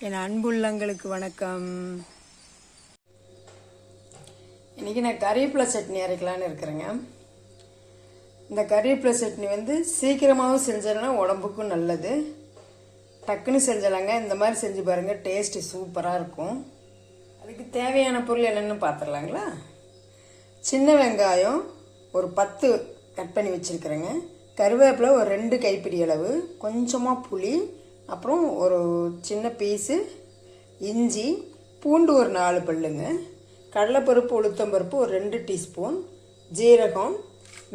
என் அன்புள்ளங்களுக்கு வணக்கம். இன்றைக்கி நான் கறிவேப்பிலை சட்னி அரைக்கலான்னு இருக்கிறேங்க. இந்த கறிவேப்பிலை சட்னி சீக்கிரமாகவும் செஞ்சிடலாம், உடம்புக்கும் நல்லது. டக்குன்னு செஞ்சிடலாங்க. இந்த மாதிரி செஞ்சு பாருங்கள், டேஸ்ட்டு சூப்பராக இருக்கும். அதுக்கு தேவையான பொருள் என்னென்னு பார்த்துடலாங்களா. சின்ன வெங்காயம் ஒரு 10 கட் பண்ணி வச்சுருக்கிறேங்க. கருவேப்பிலை ஒரு 2 கைப்பிடி அளவு, கொஞ்சமாக புளி, அப்புறம் ஒரு சின்ன பீஸு இஞ்சி, பூண்டு ஒரு 4 பல்லுங்க, கடலைப்பருப்பு உளுத்தம்பருப்பு ஒரு 2 டீஸ்பூன், ஜீரகம்,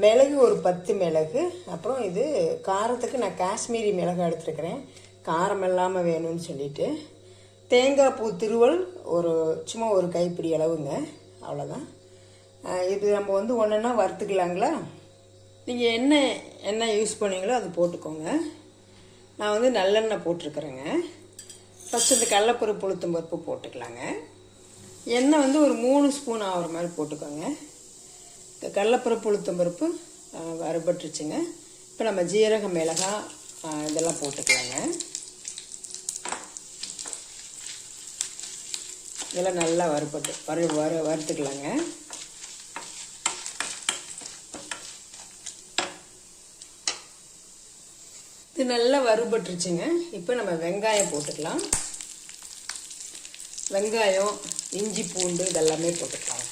மிளகு ஒரு 10 மிளகு. அப்புறம் இது காரத்துக்கு நான் காஷ்மீரி மிளகு எடுத்துருக்கிறேன், காரம் இல்லாமல் வேணும்னு சொல்லிட்டு. தேங்காய் பூ திருவல் சும்மா ஒரு கைப்பிடி அளவுங்க, அவ்வளோதான். இது நம்ம ஒன்றுன்னா வறுத்துக்கலாங்களா. நீங்கள் என்ன யூஸ் பண்ணீங்களோ அது போட்டுக்கோங்க. நான் நல்லெண்ணெய் போட்டிருக்கிறேங்க. ஃபஸ்ட்டு இந்த கடலைப்பருப்பு உளுத்தம்பருப்பு போட்டுக்கலாங்க. எண்ணெய் ஒரு 3 ஸ்பூன் ஆகிற மாதிரி போட்டுக்கோங்க. இந்த கடலைப்பருப்பு உளுத்தம்பருப்பு வறுபட்டுருச்சுங்க. இப்போ நம்ம ஜீரகம், மிளகாய் இதெல்லாம் போட்டுக்கலாங்க. இதெல்லாம் நல்லா வறுத்துக்கலாங்க. இது நல்லா வறுபட்டுருச்சுங்க. இப்போ நம்ம வெங்காயம் போட்டுக்கலாம். வெங்காயம், இஞ்சி, பூண்டு இதெல்லாமே போட்டுக்கலாம்.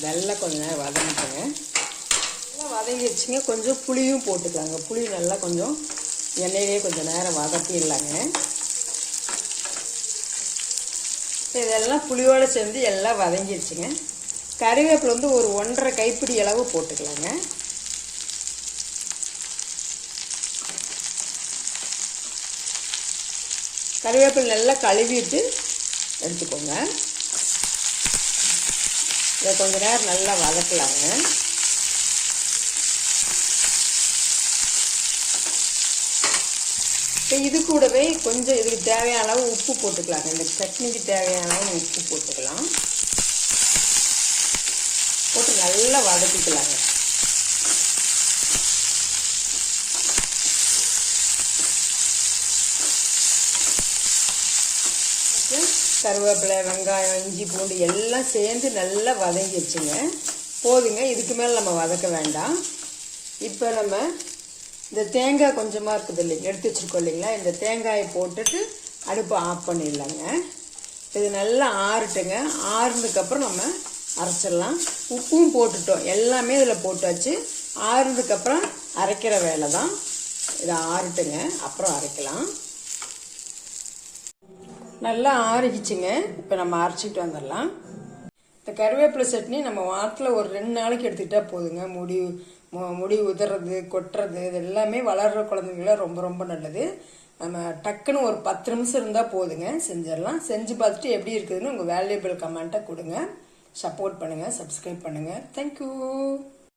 இதெல்லாம் கொஞ்சம் நேரம் வதங்கிட்டுங்க. நல்லா வதங்கிடுச்சுங்க. கொஞ்சம் புளியும் போட்டுக்கலாங்க. புளி நல்லா கொஞ்சம் எண்ணெயிலே கொஞ்சம் நேரம் வதக்கிடலாங்க. இதெல்லாம் புளியோடு சேர்ந்து எல்லாம் வதங்கிடுச்சுங்க. கறிவேப்பிலை ஒரு 1.5 கைப்பிடி அளவு போட்டுக்கலாங்க. கறிவேப்பிலை நல்லா கழுவிட்டு எடுத்துக்கோங்க. இதை கொஞ்ச நேரம் நல்லா வதக்கலாங்க. இப்போ இது கூடவே கொஞ்சம் இதுக்கு தேவையான அளவு உப்பு போட்டுக்கலாங்க. இந்த சட்னிக்கு தேவையான அளவு உப்பு போட்டுக்கலாம். போட்டு நல்லா வதக்கிக்கலாங்க. கருவேப்பிலை, வெங்காயம், இஞ்சி, பூண்டு எல்லாம் சேர்ந்து நல்லா வதங்கிடுச்சுங்க. போதுங்க, இதுக்கு மேலே நம்ம வதக்க வேண்டாம். இப்போ நம்ம இந்த தேங்காய் கொஞ்சமாக இருக்குது இல்லைங்க, எடுத்து வச்சுருக்கோம் இல்லைங்களா, இந்த தேங்காயை போட்டுட்டு அடுப்பை ஆஃப் பண்ணிடலாங்க. இது நல்லா ஆறட்டுங்க. ஆறுனதுக்கப்புறம் நம்ம அரைச்சிடலாம். உப்பும் போட்டுட்டோம், எல்லாமே இதில் போட்டாச்சு. ஆறுனதுக்கப்புறம் அரைக்கிற வேலை தான். இதை ஆறட்டுங்க, அப்புறம் அரைக்கலாம். நல்லா ஆறிச்சிங்க. இப்போ நம்ம அரைச்சிட்டு வந்துடலாம். இந்த கருவேப்பிலை சட்னி நம்ம வாரத்தில் ஒரு 2 நாளைக்கு எடுத்துக்கிட்டால் போதுங்க. முடி உதறது, கொட்டுறது இது எல்லாமே வளர்கிற குழந்தைங்களாம் ரொம்ப ரொம்ப நல்லது. நம்ம டக்குன்னு ஒரு 10 நிமிஷம் இருந்தால் போதுங்க, செஞ்சிடலாம். செஞ்சு பார்த்துட்டு எப்படி இருக்குதுன்னு உங்கள் வேல்யூபிள் கமெண்ட்டை கொடுங்க. சப்போர்ட் பண்ணுங்கள், சப்ஸ்கிரைப் பண்ணுங்கள். தேங்க்யூ.